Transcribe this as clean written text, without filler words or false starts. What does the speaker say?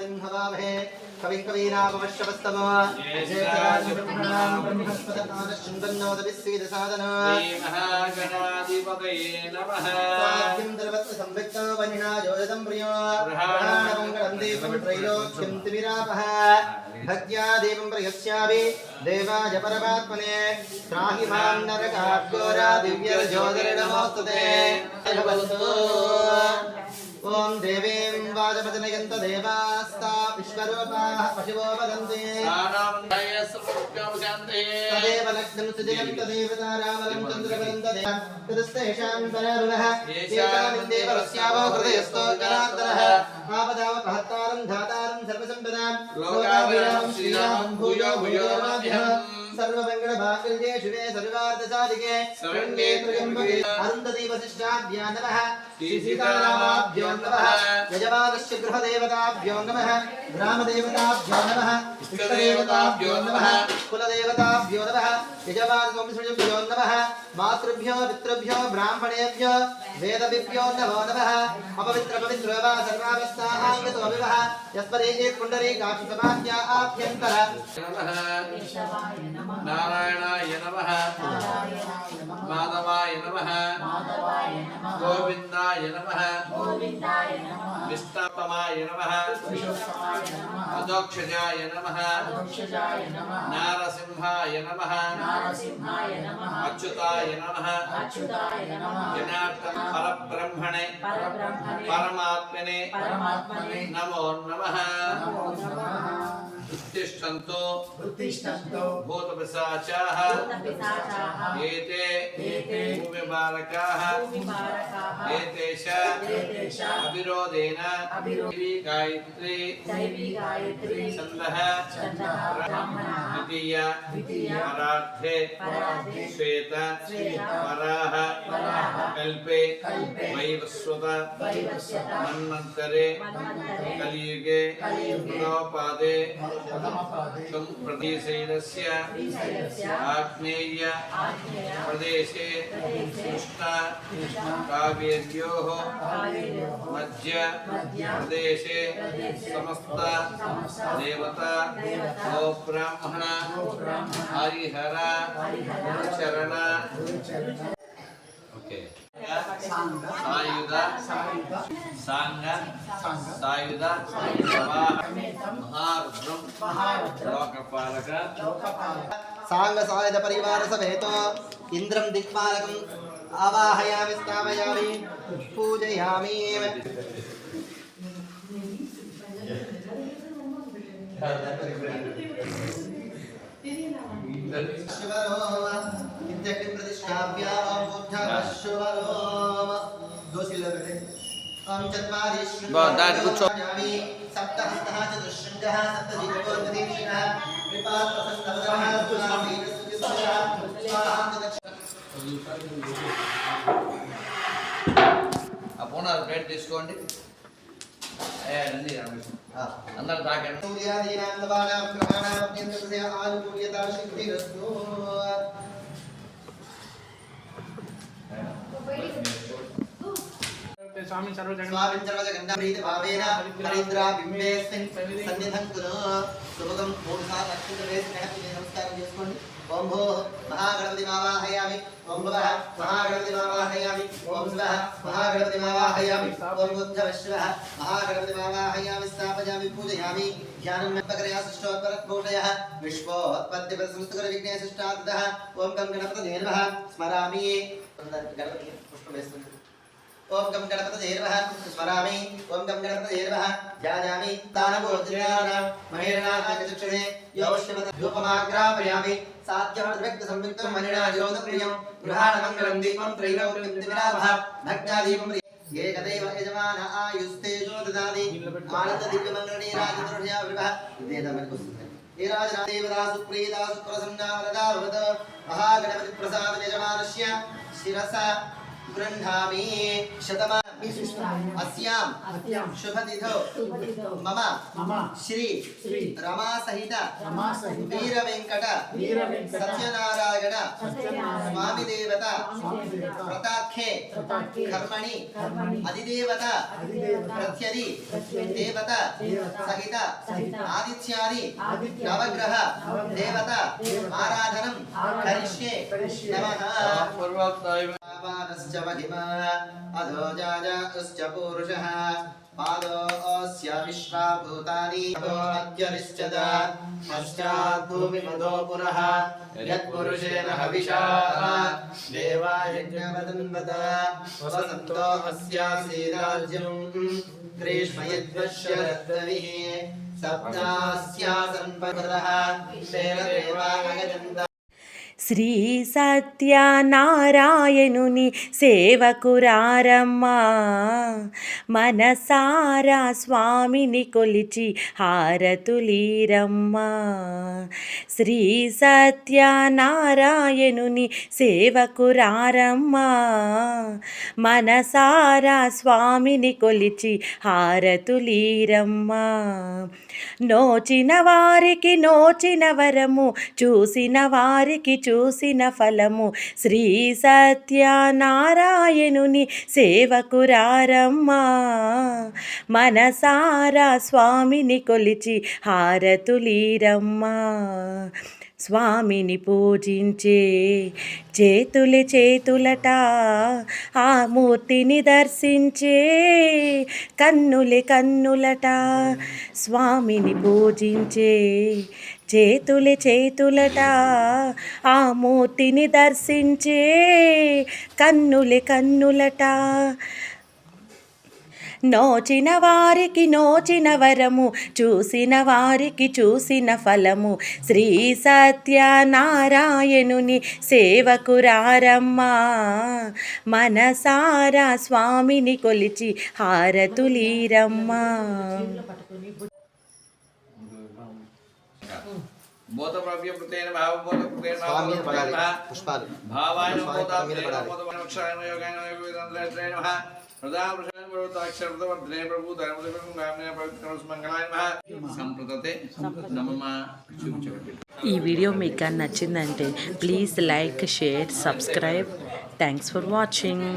ब्रह्मणस्पतिं हवामहे कविं कवीनापमश्रवस्तमो ज्येष्ठराजब्रह्मणां ब्रह्मस्पतनादश्चन्दन्नोदविश्वेदसादनो श्रीमहागणाधिपतये नमः। स्वाद्यं दर्वत्र संविक्तो वनिना योजतं प्रियो ग्रहाणमङ्गलं दीपं त्रैलोक्यं तिमिरापः भक्त्या दीपं प्रयस्यामि देवाय परमात्मने त्राहि मां नरकाद्घोरा दिव्यज्योतिर्नमोस्तुते ओम देवीं वाजपजनयन्त देवास्ता विश्वरूपाः पशवो वदन्ति तदेव लग्नं सुजलं तदेव ताराबलं चन्द्रबलं तदेव तदस्तेषां परारुणः येषामिन्देव रस्यावो हृदयस्थो जनार्दनः आपदावपहत्तारं धातारं सर्वसम्पदां लोकाभिरामं श्रीरामं भूयो भूयो नमाम्यहम् सर्वमङ्गलमाङ्गल्ये शिवे सर्वार्थसाधिके शरण्ये त्र्यम्बके अरुन्धती वसिष्ठाभ्यां नमः श्रीसीतारामाभ्यो नमः यजमानस्य गृहदेवताभ्यो नमः ग्रामदेवताभ्यो नमः इष्टदेवताभ्यो नमः कुलदेवताभ्यो नमः यजमानवंशजभ्यो नमः मातृभ्यो पितृभ्यो ब्राह्मणेभ्यो वेदविभ्यो नमो नमः अपवित्रपवित्रो वा सर्वावस्थाङ्गतो विवः यस्परेत् पुण्डरीकाक्षसमाख्या आभ्यन्तर नारायणाय नमः माधवाय नमः गोविन्दाय नमः विष्णुतमाय नमः अधोक्षजाय नमः नारसिंहाय नमः अच्युताय नमः जनार्दन परब्रह्मणे परमात्मने नमो नमः। उत्तिष्ठन्तो भूतपिशाचाः एते भूमिबालकाः एतेषा अविरोधेन दैवी गायत्री छन्दः द्वितीया परार्थे श्वेत वराह कल्पे वैवस्वत मन्वन्तरे कलियुगे प्रथमपादे प्रदेशैलस्य आग्नेय प्रदेशे कृष्ण कावेर्योः मध्य प्रदेशे समस्त देवता गो ब्राह्मण हरिहर चरण सायुध सांग सायुध महारुद्रम लोकपालक सांग सायुध परिवार समेतो इंद्रं दिक्पालकं आवाहयामि स्थापयामि पूजयामि नित्यकिं प्रतिष्ठाप्य ओम बुद्धवश्वरोम दोसिल बेटे ओम चत्वारिश्वजामि सप्तहस्तः चतुष्षङ्गः सप्तजिह्वोदीर्घः कृपाप्रसन्नवदनः स्वामीनस्तुतिस्वः అపోన ప్లేట్ తీసుకోండి అందరూ తాకండి సూర్యాదీనాం నవానాం గ్రహాణాం అత్యంతస్య ఆనుకూల్యతా శక్తిరస్తు स्वामी सर्वजगन्नाथ प्रीति भावेन हरिद्रा बिंबेस्मिन् सन्निधं कुरु सुभगं मूर्धा अक्षतवेस्नेह नमस्कारं చేసుకోండి ओम भो महागणपति आवाहयामि ओम भवः महागणपति आवाहयामि ओम शिवः महागणपति आवाहयामि ओम बुद्धवश्वः महागणपति आवाहयामि स्थापयामि पूजयामि ध्यानं मत्पकरया सृष्टोत्परकोटयः विश्वोत्पत्तिप्रसंस्कृत विघ्नेशष्टादः ओम गं गणपतये नमः स्मरामि गणपति पुष्पवेस्मिन् ओम गं गणपतये नमः स्मरामि ओम गं गणपतये नमः ध्यायामि तानवोज्ञाना महेरनाथचक्षुषे योपमाग्रापयामि साध्यमद्भक्त संयुक्तं मनिना ज्योतिप्रियं गृहाणमङ्गलं दीपं त्रैलोक्यं दिविरावः भक्त्यादीपं एकदैव यजमान आयुस्तेजो ददाति आनन्द दिव्यमङ्गलनीराजदुर्या विभः वेदमकुस्तुते हे राजदेवता सुप्रीता सुप्रसन्ना वरदा भवत महागणपति प्रसाद यजमानस्य शिरसा गृह्णामि शतमानं अस्यां शुभतिथौ मम श्री रमा सहित वीरवेंकट सत्यनारायण स्वामी देवता प्रताखे कर्मणि अधिदेवता प्रत्यधि देवता सहित आदित्यादि नवग्रह देवता आराधनं करिष्ये नमः। पावनश्च महिमा अधोजाजाश्च पूरुषः पादोऽस्य विश्वाभूतानि अधोऽद्यरिश्चद पश्चात् भूमिमधो पुनः यत्पुरुषेण हविषा देवा यज्ञवदन्वत वसन्तो अस्यासीराज्यं ग्रीष्म यद्वस्य रत्नविः सप्तास्यासन् पर्वतः तेन देवागजन्त। శ్రీ సత్యనారాయణుని సేవకురారమ్మా మనసారా స్వామిని కొలిచి హారతులీరమ్మా శ్రీ సత్యనారాయణుని సేవకురారమ్మా మనసారా స్వామిని కొలిచి హారతులీరమ్మా నోచిన వారికి నోచిన వరము చూసిన వారికి చూసిన ఫలము శ్రీ సత్యనారాయణుని సేవకురారమ్మా మనసారా స్వామిని కొలిచి హారతులీరమ్మా స్వామిని పూజించే చేతులే చేతులట ఆ మూర్తిని దర్శించే కన్నులే కన్నులట స్వామిని పూజించే చేతులే చేతులట ఆ మూర్తిని దర్శించే కన్నులే కన్నులట నోచిన వారికి నోచిన వరము చూసిన వారికి చూసిన ఫలము శ్రీ సత్యనారాయణుని సేవకురారమ్మా మనసారా స్వామిని కొలిచి హారతులీరమ్మా భూతప్రవ్య ప్రత్యేన భావ భూతప్రత్యేన స్వామి పడాలి పుష్పాలు భావాయ స్వామి పడాలి భూతమక్షరాయ యోగాయ యోగేంద్రాయ నమః ప్రదాప్రసాద భగవతాక్షరవర్ధనే ప్రభు ధర్మదేవం గామనే పవిత్ర మంగళాయ నమః సంప్రదతే నమః చూచబట్టి. ఈ వీడియో మీకు నచ్చిందంటే please like share subscribe thanks for watching.